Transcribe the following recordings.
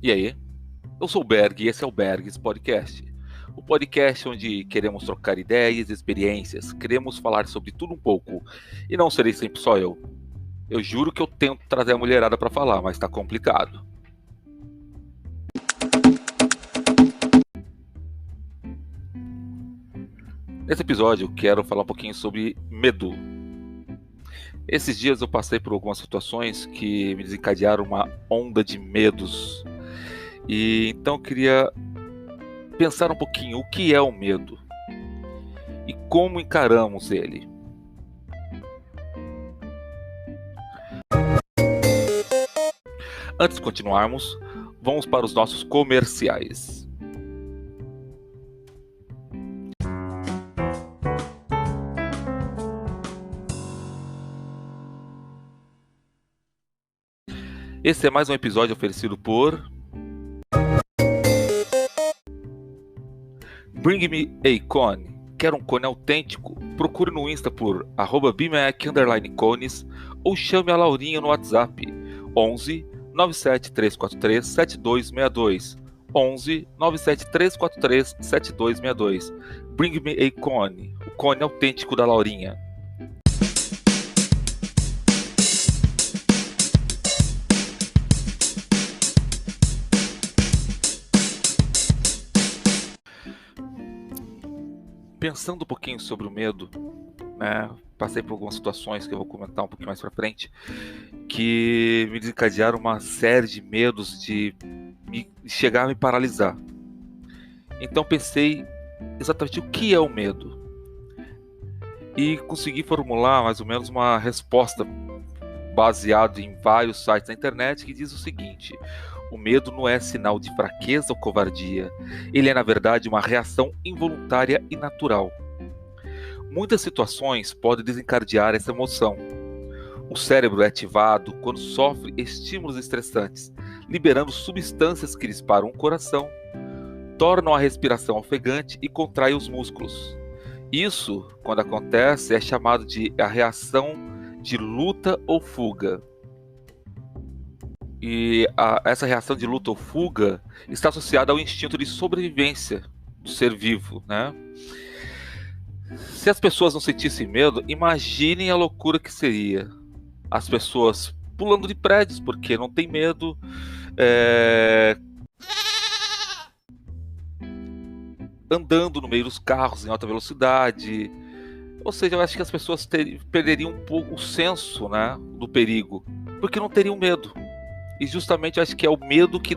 E aí? Eu sou o Berg e esse é o Bergs Podcast. O podcast onde queremos trocar ideias e experiências, queremos falar sobre tudo um pouco. E não serei sempre só eu. Eu juro que eu tento trazer a mulherada pra falar, mas tá complicado. Nesse episódio eu quero falar um pouquinho sobre medo. Esses dias eu passei por algumas situações que me desencadearam uma onda de medos. E então eu queria pensar um pouquinho o que é o medo e como encaramos ele. Antes de continuarmos, vamos para os nossos comerciais. Esse é mais um episódio oferecido por Bring Me a Cone. Quer um cone autêntico? Procure no Insta por @bmac_cones ou chame a Laurinha no WhatsApp 11 97343 7262 11 97343 7262. Bring Me a Cone, o cone autêntico da Laurinha. Pensando um pouquinho sobre o medo, né? Passei por algumas situações que eu vou comentar um pouquinho mais pra frente, que me desencadearam uma série de medos de chegar a me paralisar. Então pensei exatamente o que é o medo e consegui formular mais ou menos uma resposta baseada em vários sites da internet que diz o seguinte: o medo não é sinal de fraqueza ou covardia, ele é na verdade uma reação involuntária e natural. Muitas situações podem desencadear essa emoção. O cérebro é ativado quando sofre estímulos estressantes, liberando substâncias que disparam o coração, tornam a respiração ofegante e contraem os músculos. Isso, quando acontece, é chamado de a reação de luta ou fuga. E essa reação de luta ou fuga está associada ao instinto de sobrevivência do ser vivo, né? Se as pessoas não sentissem medo, imaginem a loucura que seria. As pessoas pulando de prédios porque não tem medo, andando no meio dos carros em alta velocidade. Ou seja, eu acho que as pessoas perderiam um pouco o senso, né, do perigo, porque não teriam medo. E justamente eu acho que é o medo que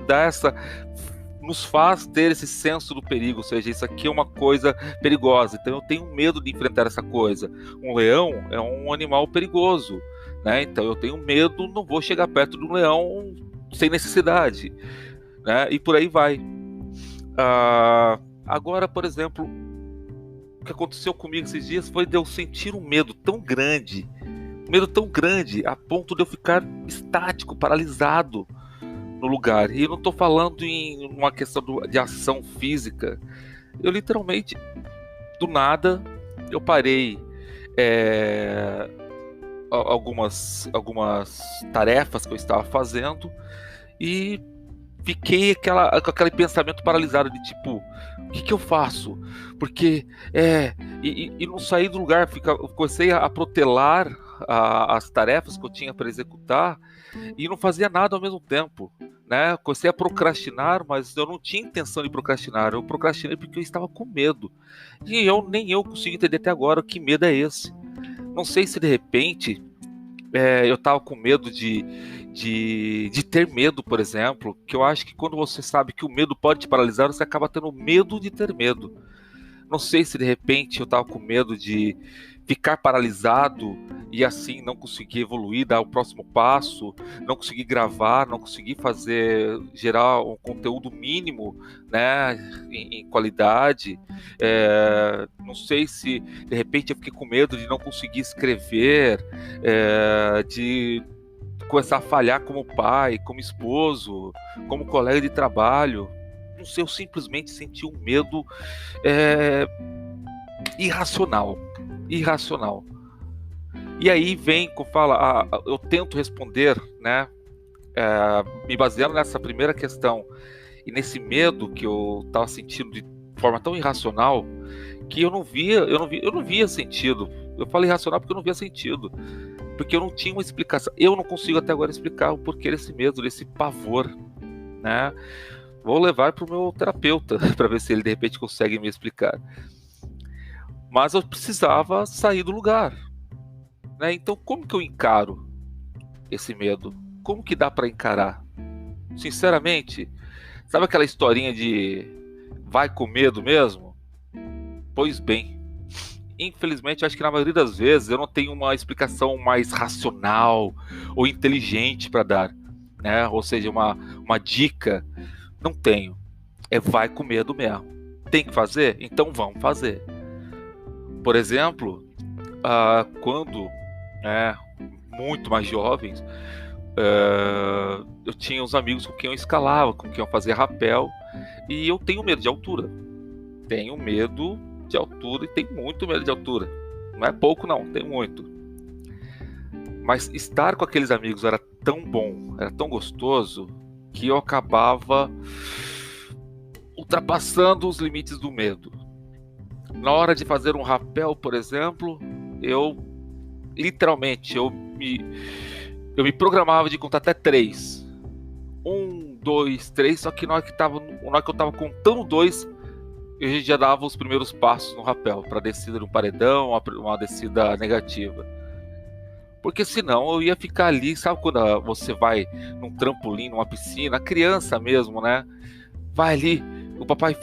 nos faz ter esse senso do perigo, ou seja, isso aqui é uma coisa perigosa, então eu tenho medo de enfrentar essa coisa. Um leão é um animal perigoso, né? Então eu tenho medo, não vou chegar perto de um leão sem necessidade, né? E por aí vai. Agora, por exemplo, o que aconteceu comigo esses dias foi de eu sentir um medo tão grande a ponto de eu ficar estático, paralisado no lugar. E eu não estou falando em uma questão de ação física. Eu literalmente, do nada, eu parei algumas tarefas que eu estava fazendo e fiquei com aquele pensamento paralisado de tipo, o que eu faço? Porque e não saí do lugar, comecei a protelar as tarefas que eu tinha para executar e não fazia nada ao mesmo tempo, né? Comecei a procrastinar, mas eu não tinha intenção de procrastinar. Eu procrastinei porque eu estava com medo. E nem eu consigo entender até agora que medo é esse. Não sei se de repente eu estava com medo de ter medo, por exemplo, que eu acho que quando você sabe que o medo pode te paralisar, você acaba tendo medo de ter medo. Não sei se de repente eu estava com medo de ficar paralisado e assim não conseguir evoluir, dar o próximo passo, não conseguir gravar, não conseguir gerar um conteúdo mínimo, né, em qualidade. Não sei se de repente eu fiquei com medo de não conseguir escrever, de começar a falhar como pai, como esposo, como colega de trabalho. Não sei, eu simplesmente senti um medo irracional. E aí vem, eu tento responder, né, me baseando nessa primeira questão e nesse medo que eu estava sentindo de forma tão irracional, que eu não via sentido. Eu falo irracional porque eu não via sentido, porque eu não tinha uma explicação. Eu não consigo até agora explicar o porquê desse medo, desse pavor, né? Vou levar para o meu terapeuta para ver se ele de repente consegue me explicar. Mas eu precisava sair do lugar, né? Então, como que eu encaro esse medo? Como que dá para encarar? Sinceramente, sabe aquela historinha de vai com medo mesmo? Pois bem, infelizmente, acho que na maioria das vezes eu não tenho uma explicação mais racional ou inteligente para dar, né? Ou seja, uma dica. Não tenho. É vai com medo mesmo. Tem que fazer? Então vamos fazer. Por exemplo, quando muito mais jovens, eu tinha uns amigos com quem eu escalava, com quem eu fazia rapel, e eu tenho medo de altura. Tenho medo de altura e tenho muito medo de altura. Não é pouco não, tenho muito. Mas estar com aqueles amigos era tão bom, era tão gostoso, que eu acabava ultrapassando os limites do medo. Na hora de fazer um rapel, por exemplo, eu literalmente eu me programava de contar até 3. 1, 2, 3, só que na hora que eu tava contando 2, eu já dava os primeiros passos no rapel, para descida de um paredão, uma descida negativa. Porque senão eu ia ficar ali, sabe quando você vai num trampolim, numa piscina, criança mesmo, né? Vai ali, o pai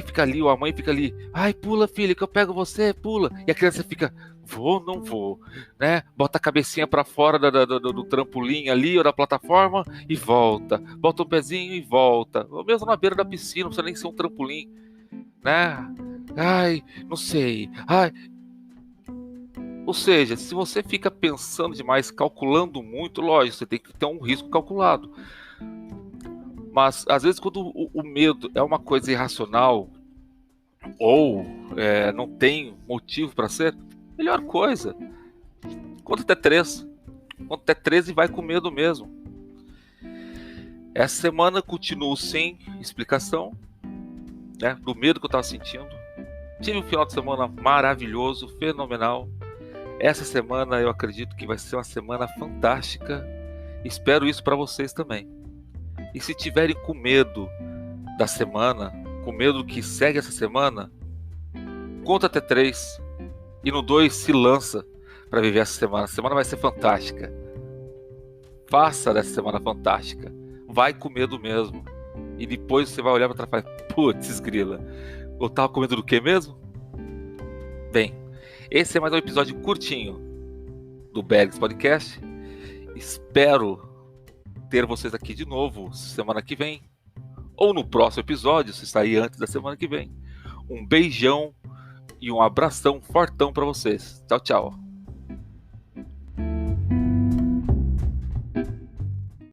fica ali, ou a mãe fica ali. Ai, pula, filho, que eu pego você, pula. E a criança fica, vou, não vou, né? Bota a cabecinha para fora do trampolim ali, ou da plataforma, e volta. Bota um pezinho e volta. Ou mesmo na beira da piscina, não precisa nem ser um trampolim, né? Ai, não sei. Ai. Ou seja, se você fica pensando demais, calculando muito, lógico, você tem que ter um risco calculado. Mas, às vezes, quando o medo é uma coisa irracional, ou não tem motivo para ser, melhor coisa. Conta até 3. Conta até 13 e vai com medo mesmo. Essa semana continuo sem explicação, né, do medo que eu estava sentindo. Tive um final de semana maravilhoso, fenomenal. Essa semana eu acredito que vai ser uma semana fantástica. Espero isso para vocês também. E se tiverem com medo da semana, com medo que segue essa semana, conta até 3 e no 2 se lança para viver essa semana. A semana vai ser fantástica. Faça dessa semana fantástica. Vai com medo mesmo. E depois você vai olhar para trás e falar, putz, grila, eu tava com medo do que mesmo? Bem, esse é mais um episódio curtinho do Bergs Podcast. Espero ter vocês aqui de novo semana que vem, ou no próximo episódio, se sair antes da semana que vem. Um beijão e um abração fortão para vocês. Tchau, tchau.